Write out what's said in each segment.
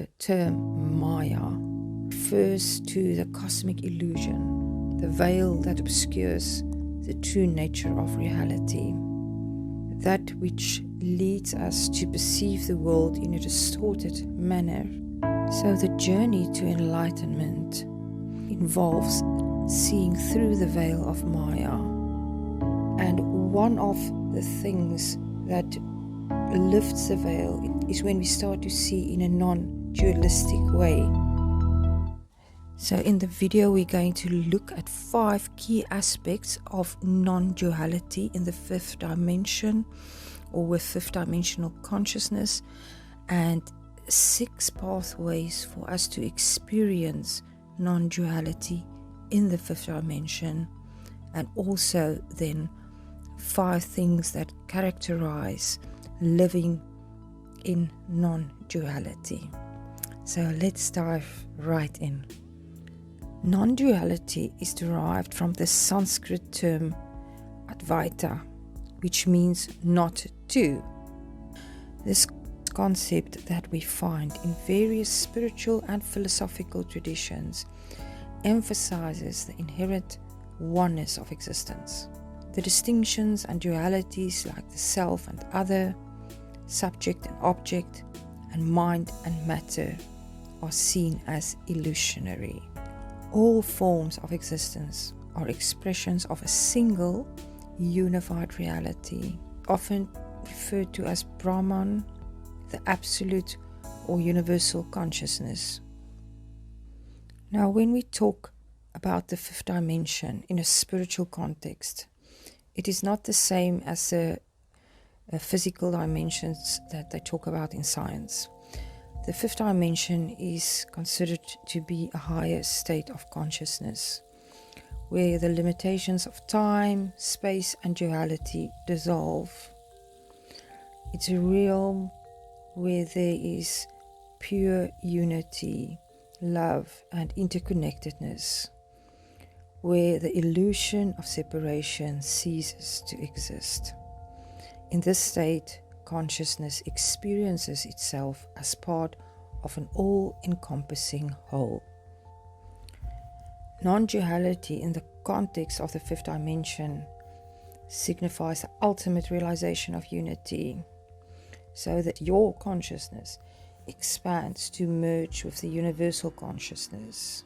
The term Maya refers to the cosmic illusion, the veil that obscures the true nature of reality, that which leads us to perceive the world in a distorted manner. So the journey to enlightenment involves seeing through the veil of Maya. And one of the things that lifts the veil is when we start to see in a non-dualistic way. So in the video we're going to look at 5 key aspects of non-duality in the 5th dimension, or with 5th dimensional consciousness, and 6 pathways for us to experience non-duality in the 5th dimension, and also then 5 things that characterize living in non-duality. So let's dive right in. Non-duality is derived from the Sanskrit term advaita, which means not to. This concept that we find in various spiritual and philosophical traditions emphasizes the inherent oneness of existence. The distinctions and dualities like the self and other, subject and object, and mind and matter are seen as illusionary. All forms of existence are expressions of a single, unified reality, often referred to as Brahman, the absolute or universal consciousness. Now, when we talk about the 5th dimension in a spiritual context, it is not the same as the physical dimensions that they talk about in science. The 5th dimension is considered to be a higher state of consciousness, where the limitations of time, space, and duality dissolve. It's a realm where there is pure unity, love, and interconnectedness, where the illusion of separation ceases to exist. In this state, consciousness experiences itself as part of an all-encompassing whole. Non-duality in the context of the 5th dimension signifies the ultimate realization of unity, so that your consciousness expands to merge with the universal consciousness,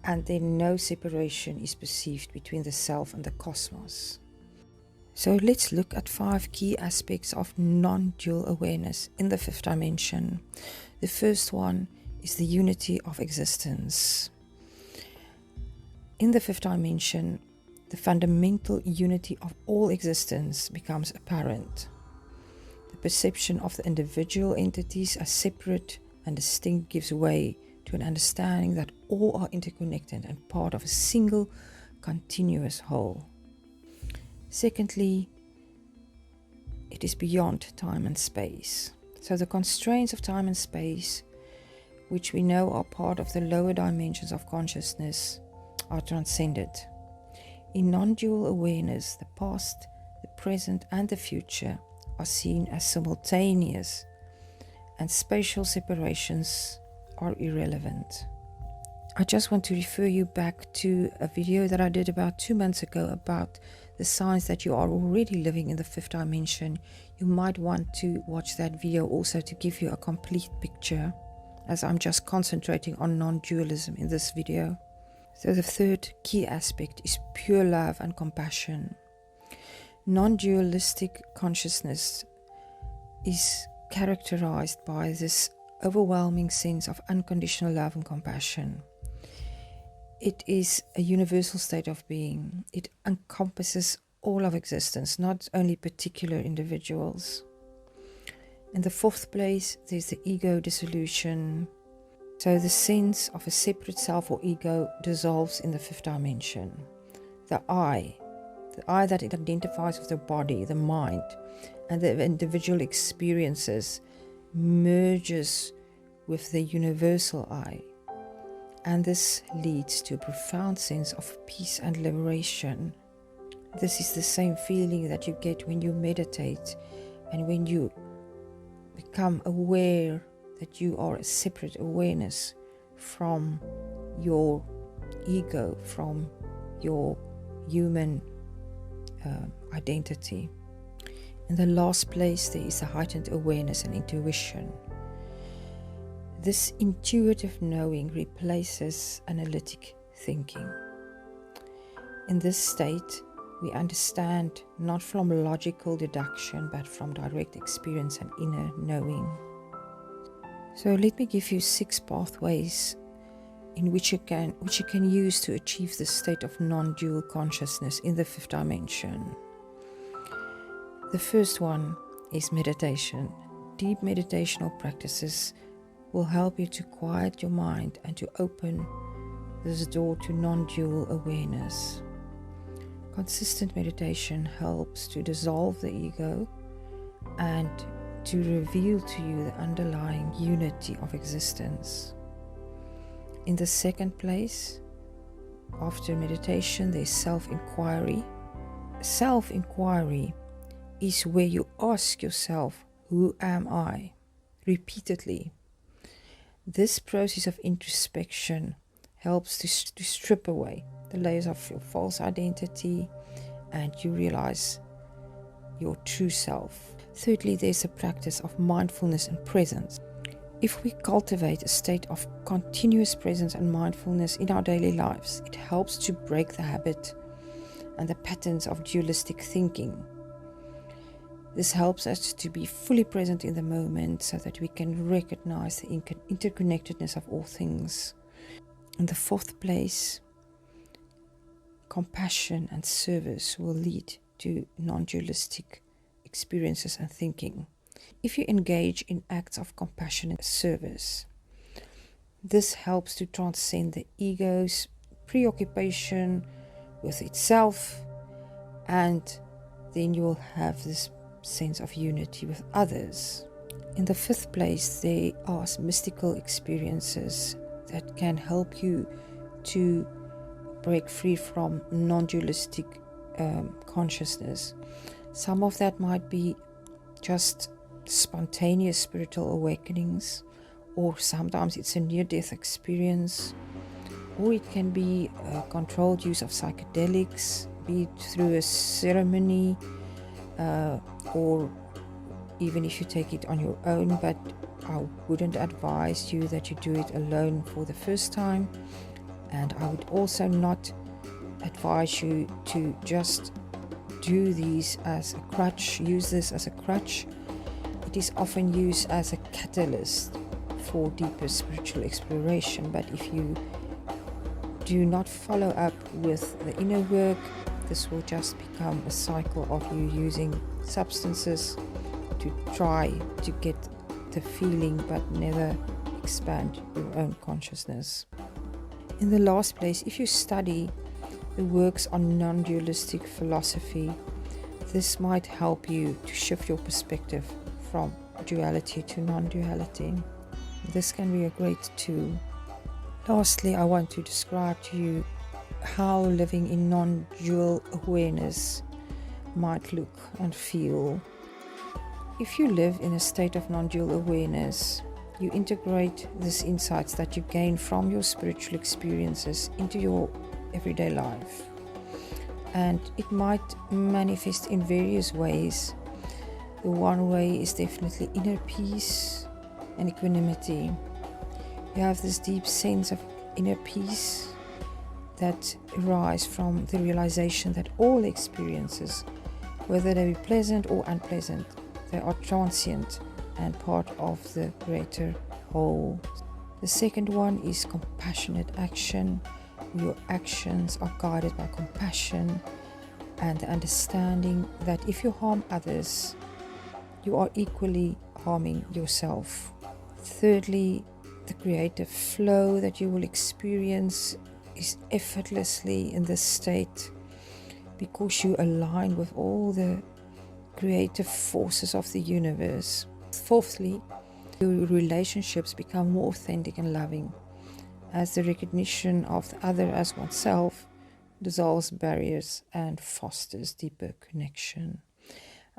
and then no separation is perceived between the self and the cosmos. So let's look at 5 key aspects of non-dual awareness in the 5th dimension. The first one is the unity of existence. In the 5th dimension, the fundamental unity of all existence becomes apparent. The perception of the individual entities as separate and distinct gives way to an understanding that all are interconnected and part of a single, continuous whole. Secondly, it is beyond time and space. So the constraints of time and space, which we know are part of the lower dimensions of consciousness, are transcended. In non-dual awareness, the past, the present, and the future are seen as simultaneous, and spatial separations are irrelevant. I just want to refer you back to a video that I did about 2 months ago about the signs that you are already living in the 5th dimension. You might want to watch that video also to give you a complete picture, as I'm just concentrating on non-dualism in this video. So the third key aspect is pure love and compassion. Non-dualistic consciousness is characterized by this overwhelming sense of unconditional love and compassion. It is a universal state of being. It encompasses all of existence, not only particular individuals. In the 4th place, there's the ego dissolution. So the sense of a separate self or ego dissolves in the 5th dimension. The I that it identifies with the body, the mind, and the individual experiences merges with the universal I. And this leads to a profound sense of peace and liberation. This is the same feeling that you get when you meditate and when you become aware that you are a separate awareness from your ego, from your human identity. In the last place, there is a heightened awareness and intuition. This intuitive knowing replaces analytic thinking. In this state, we understand not from logical deduction, but from direct experience and inner knowing. So let me give you 6 pathways in which you can use to achieve this state of non-dual consciousness in the 5th dimension. The first one is meditation. Deep meditational practices will help you to quiet your mind and to open this door to non-dual awareness. Consistent meditation helps to dissolve the ego and to reveal to you the underlying unity of existence. In the second place, after meditation, there's self-inquiry. Self-inquiry is where you ask yourself, who am I? Repeatedly. This process of introspection helps to strip away the layers of your false identity, and you realize your true self. Thirdly, there's a practice of mindfulness and presence. If we cultivate a state of continuous presence and mindfulness in our daily lives, it helps to break the habit and the patterns of dualistic thinking. This helps us to be fully present in the moment so that we can recognize the interconnectedness of all things. In the 4th place, compassion and service will lead to non-dualistic experiences and thinking. If you engage in acts of compassion and service, this helps to transcend the ego's preoccupation with itself, and then you will have this sense of unity with others. In the 5th place, there are mystical experiences that can help you to break free from non-dualistic consciousness. Some of that might be just spontaneous spiritual awakenings, or sometimes it's a near-death experience, or it can be a controlled use of psychedelics, be it through a ceremony, or even if you take it on your own, but I wouldn't advise you that you do it alone for the first time. And I would also not advise you to just do these as a crutch, use this as a crutch. It is often used as a catalyst for deeper spiritual exploration, but if you do not follow up with the inner work, this will just become a cycle of you using substances to try to get the feeling but never expand your own consciousness. In the last place, if you study the works on non-dualistic philosophy, this might help you to shift your perspective from duality to non-duality. This can be a great tool. Lastly, I want to describe to you how living in non-dual awareness might look and feel. If you live in a state of non-dual awareness, you integrate these insights that you gain from your spiritual experiences into your everyday life. And it might manifest in various ways. The one way is definitely inner peace and equanimity. You have this deep sense of inner peace that arise from the realization that all experiences, whether they be pleasant or unpleasant, they are transient and part of the greater whole. The second one is compassionate action. Your actions are guided by compassion and the understanding that if you harm others, you are equally harming yourself. Thirdly, the creative flow that you will experience is effortlessly in this state because you align with all the creative forces of the universe. Fourthly, your relationships become more authentic and loving as the recognition of the other as oneself dissolves barriers and fosters deeper connection.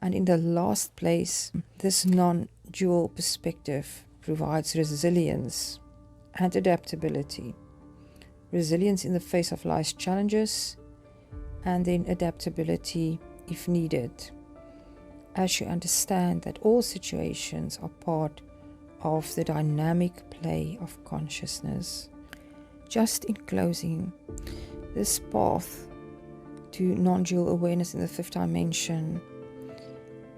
And in the last place, this non-dual perspective provides resilience and adaptability. Resilience in the face of life's challenges, and then adaptability if needed, as you understand that all situations are part of the dynamic play of consciousness. Just in closing, this path to non-dual awareness in the fifth dimension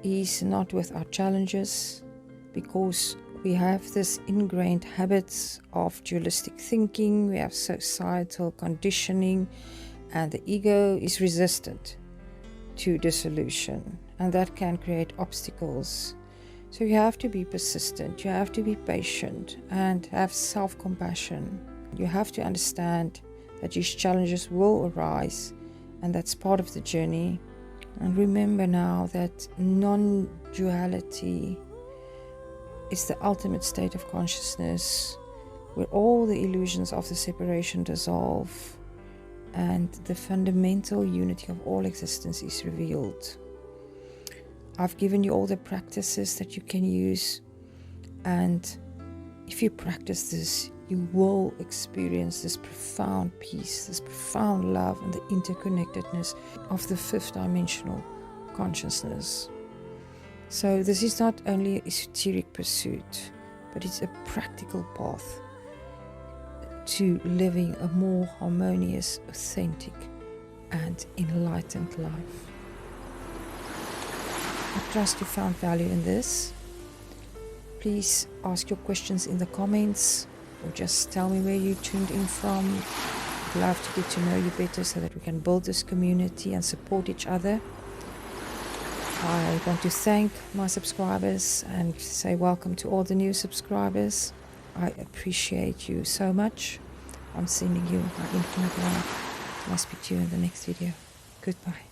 is not without challenges, because we have this ingrained habits of dualistic thinking, we have societal conditioning, and the ego is resistant to dissolution, and that can create obstacles. So you have to be persistent, you have to be patient, and have self-compassion. You have to understand that these challenges will arise, and that's part of the journey. And remember now that non-duality is the ultimate state of consciousness, where all the illusions of the separation dissolve and the fundamental unity of all existence is revealed. I've given you all the practices that you can use, and if you practice this, you will experience this profound peace, this profound love, and the interconnectedness of the fifth dimensional consciousness. So this is not only an esoteric pursuit, but it's a practical path to living a more harmonious, authentic, and enlightened life. I trust you found value in this. Please ask your questions in the comments, or just tell me where you tuned in from. I'd love to get to know you better so that we can build this community and support each other. I want to thank my subscribers and say welcome to all the new subscribers. I appreciate you so much. I'm sending you my infinite love. I'll speak to you in the next video. Goodbye.